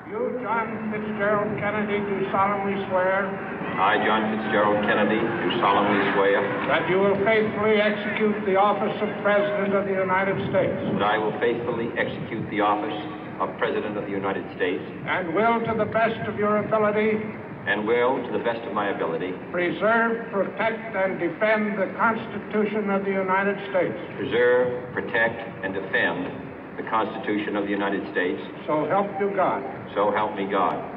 You, John Fitzgerald Kennedy, do solemnly swear I, John Fitzgerald Kennedy, do solemnly swear that you will faithfully execute the office of President of the United States that I will faithfully execute the office of President of the United States and will, to the best of your ability, and will, to the best of my ability, preserve, protect, and defend the Constitution of the United States. preserve, protect, and defend the Constitution of the United States. So help you God. So help me God.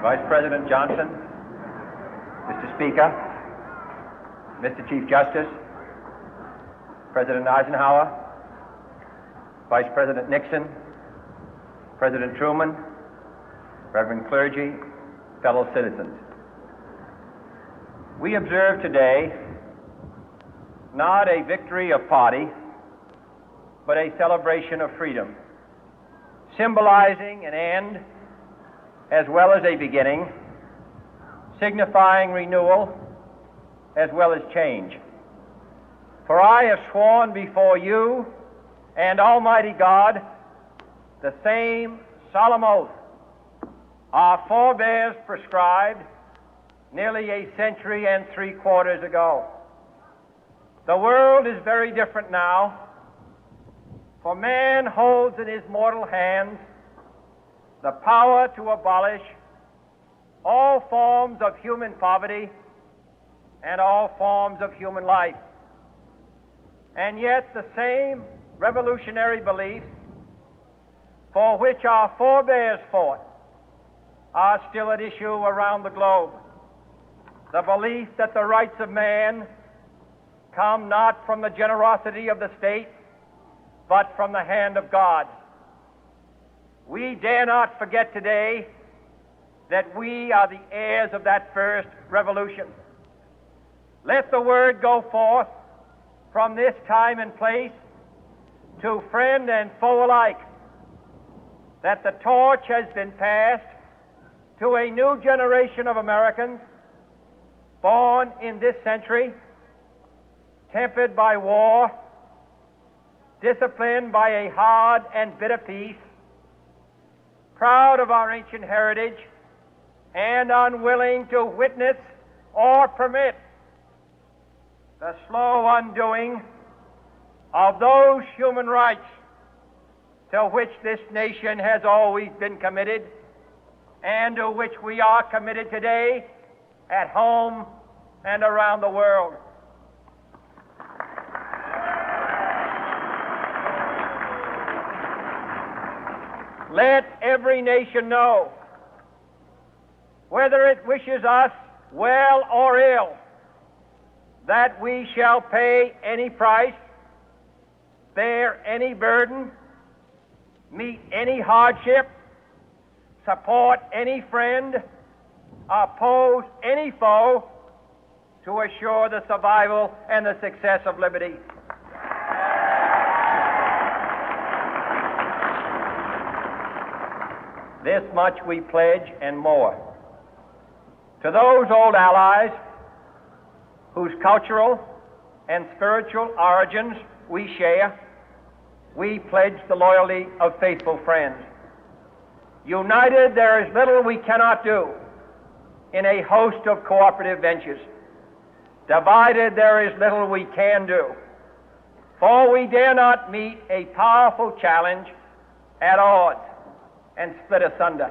Vice President Johnson, Mr. Speaker, Mr. Chief Justice, President Eisenhower, Vice President Nixon, President Truman, Reverend clergy, fellow citizens. We observe today not a victory of party, but a celebration of freedom, symbolizing an end as well as a beginning, signifying renewal as well as change. For I have sworn before you and Almighty God the same solemn oath our forebears prescribed nearly a century and 3/4 ago. The world is very different now, for man holds in his mortal hands the power to abolish all forms of human poverty and all forms of human life. And yet the same revolutionary beliefs for which our forebears fought are still at issue around the globe. The belief that the rights of man come not from the generosity of the state, but from the hand of God. We dare not forget today that we are the heirs of that first revolution. Let the word go forth from this time and place to friend and foe alike that the torch has been passed to a new generation of Americans born in this century, tempered by war, disciplined by a hard and bitter peace, proud of our ancient heritage, and unwilling to witness or permit the slow undoing of those human rights to which this nation has always been committed and to which we are committed today at home and around the world. Let every nation know, whether it wishes us well or ill, that we shall pay any price, bear any burden, meet any hardship, support any friend, oppose any foe to assure the survival and the success of liberty. This much we pledge and more. To those old allies whose cultural and spiritual origins we share, we pledge the loyalty of faithful friends. United, there is little we cannot do in a host of cooperative ventures. Divided, there is little we can do, for we dare not meet a powerful challenge at odds and split asunder.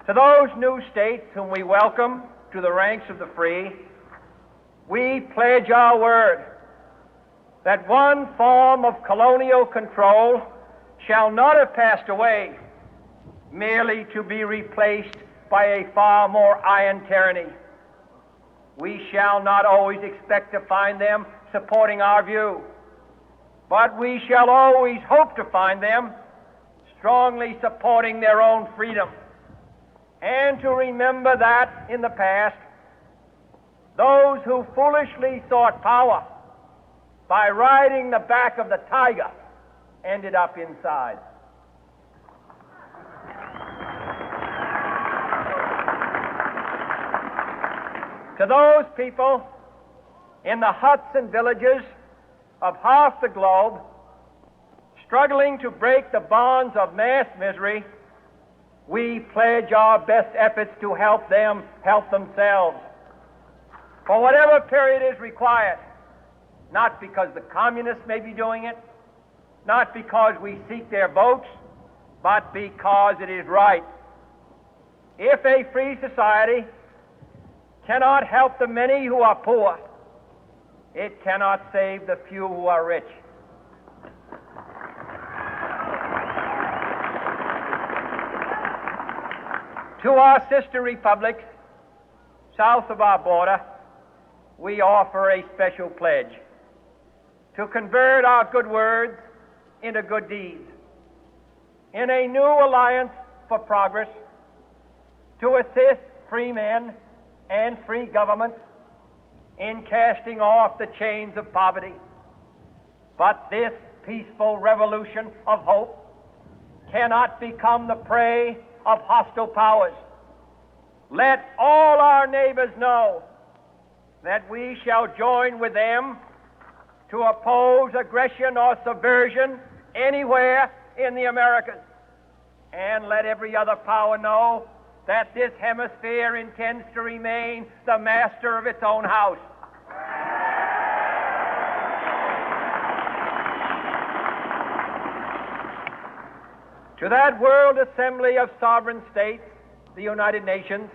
To those new states whom we welcome to the ranks of the free, we pledge our word that one form of colonial control shall not have passed away, merely to be replaced by a far more iron tyranny. We shall not always expect to find them supporting our view, but we shall always hope to find them strongly supporting their own freedom, and to remember that in the past, those who foolishly sought power by riding the back of the tiger ended up inside. To those people in the huts and villages of half the globe struggling to break the bonds of mass misery, we pledge our best efforts to help them help themselves for whatever period is required, not because the communists may be doing it, not because we seek their votes, but because it is right. If a free society cannot help the many who are poor, it cannot save the few who are rich. To our sister republics south of our border, we offer a special pledge to convert our good words into good deeds, in a new alliance for progress, to assist free men and free governments in casting off the chains of poverty. But this peaceful revolution of hope cannot become the prey of hostile powers. Let all our neighbors know that we shall join with them to oppose aggression or subversion anywhere in the Americas. And let every other power know that this hemisphere intends to remain the master of its own house. To that World Assembly of Sovereign States, the United Nations,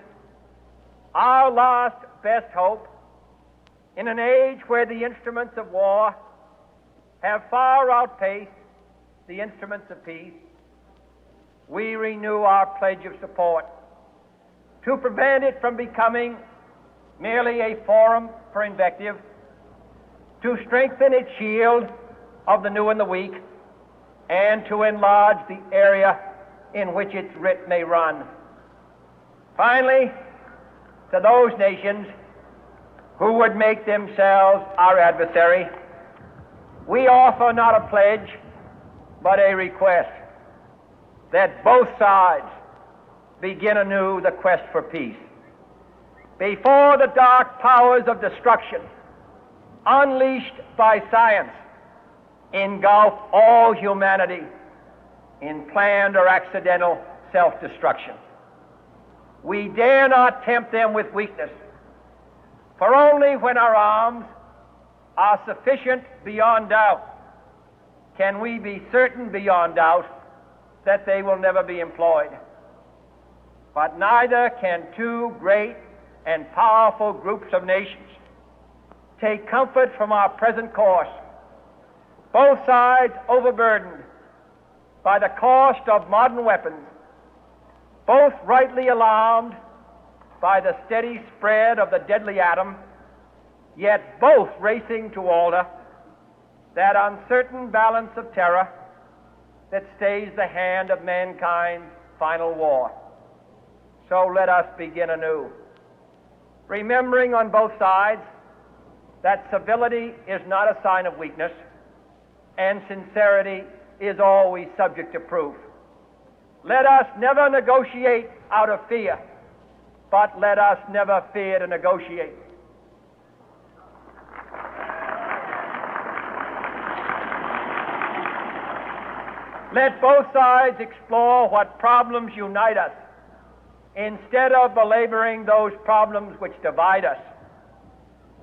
our last best hope, in an age where the instruments of war have far outpaced the instruments of peace, we renew our pledge of support to prevent it from becoming merely a forum for invective, to strengthen its shield of the new and the weak, and to enlarge the area in which its writ may run. Finally, to those nations who would make themselves our adversary, we offer not a pledge, but a request that both sides begin anew the quest for peace. Before the dark powers of destruction, unleashed by science, engulf all humanity in planned or accidental self-destruction, we dare not tempt them with weakness, for only when our arms are sufficient beyond doubt can we be certain beyond doubt that they will never be employed. But neither can two great and powerful groups of nations take comfort from our present course, both sides overburdened by the cost of modern weapons, both rightly alarmed by the steady spread of the deadly atom, yet both racing to alter that uncertain balance of terror that stays the hand of mankind's final war. So let us begin anew, remembering on both sides that civility is not a sign of weakness, and sincerity is always subject to proof. Let us never negotiate out of fear, but let us never fear to negotiate. Let both sides explore what problems unite us, instead of belaboring those problems which divide us.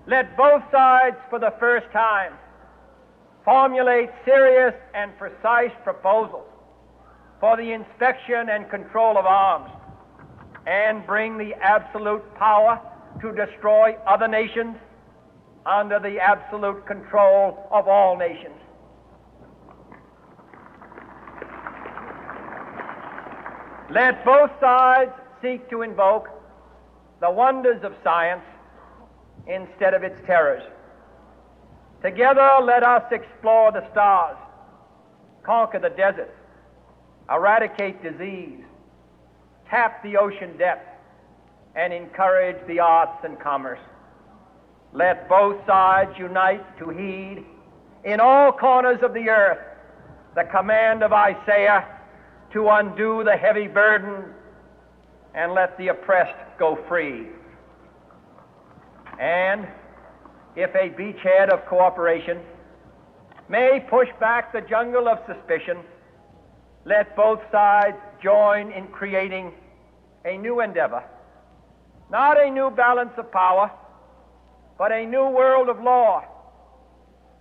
Let both sides, for the first time, formulate serious and precise proposals for the inspection and control of arms, and bring the absolute power to destroy other nations under the absolute control of all nations. Let both sides seek to invoke the wonders of science instead of its terrors. Together, let us explore the stars, conquer the deserts, eradicate disease, tap the ocean depth, and encourage the arts and commerce. Let both sides unite to heed in all corners of the earth the command of Isaiah to undo the heavy burden and let the oppressed go free. And if a beachhead of cooperation may push back the jungle of suspicion, let both sides join in creating a new endeavor, not a new balance of power, but a new world of law,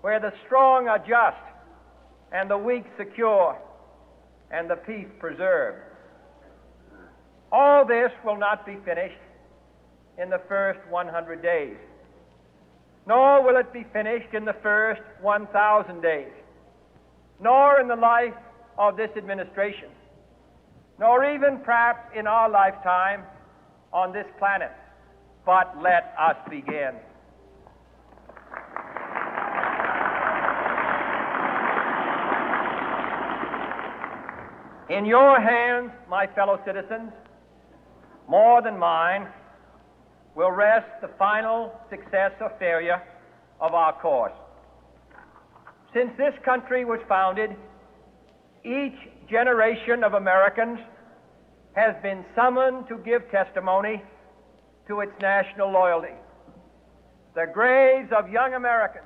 where the strong are just and the weak secure and the peace preserved. All this will not be finished in the first 100 days, nor will it be finished in the first 1,000 days, nor in the life of this administration, nor even perhaps in our lifetime on this planet. But let us begin. In your hands, my fellow citizens, more than mine, will rest the final success or failure of our course. Since this country was founded, each generation of Americans has been summoned to give testimony to its national loyalty. The graves of young Americans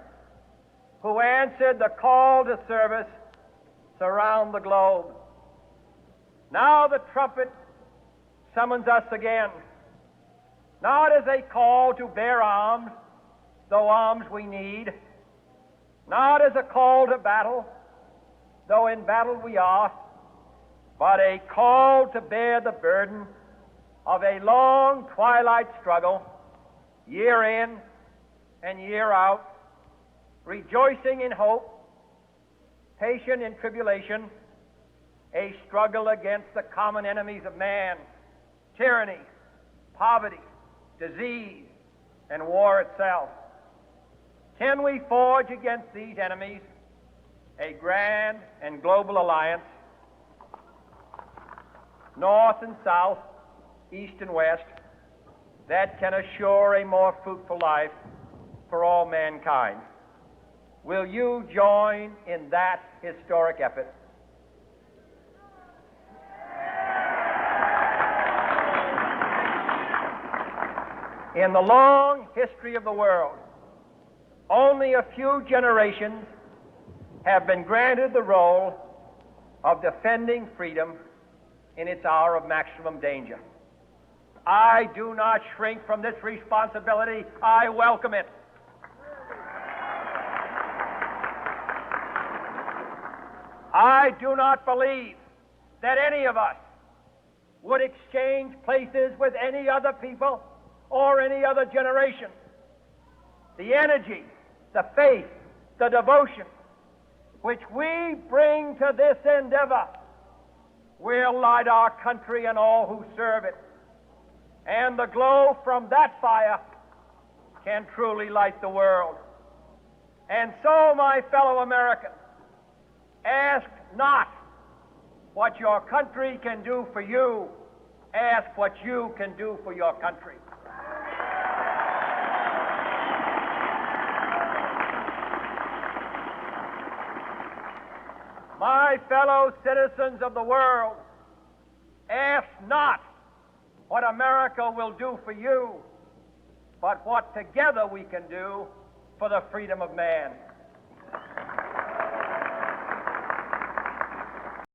who answered the call to service surround the globe. Now the trumpet summons us again, not as a call to bear arms, though arms we need, not as a call to battle, though in battle we are, but a call to bear the burden of a long twilight struggle, year in and year out, rejoicing in hope, patient in tribulation, a struggle against the common enemies of man, tyranny, poverty, disease, and war itself. Can we forge against these enemies a grand and global alliance, north and south, east and west, that can assure a more fruitful life for all mankind? Will you join in that historic effort? In the long history of the world, only a few generations have been granted the role of defending freedom in its hour of maximum danger. I do not shrink from this responsibility. I welcome it. I do not believe that any of us would exchange places with any other people or any other generation. The energy, the faith, the devotion which we bring to this endeavor will light our country and all who serve it. And the glow from that fire can truly light the world. And so, my fellow Americans, ask not what your country can do for you, ask what you can do for your country. My fellow citizens of the world, ask not what America will do for you, but what together we can do for the freedom of man.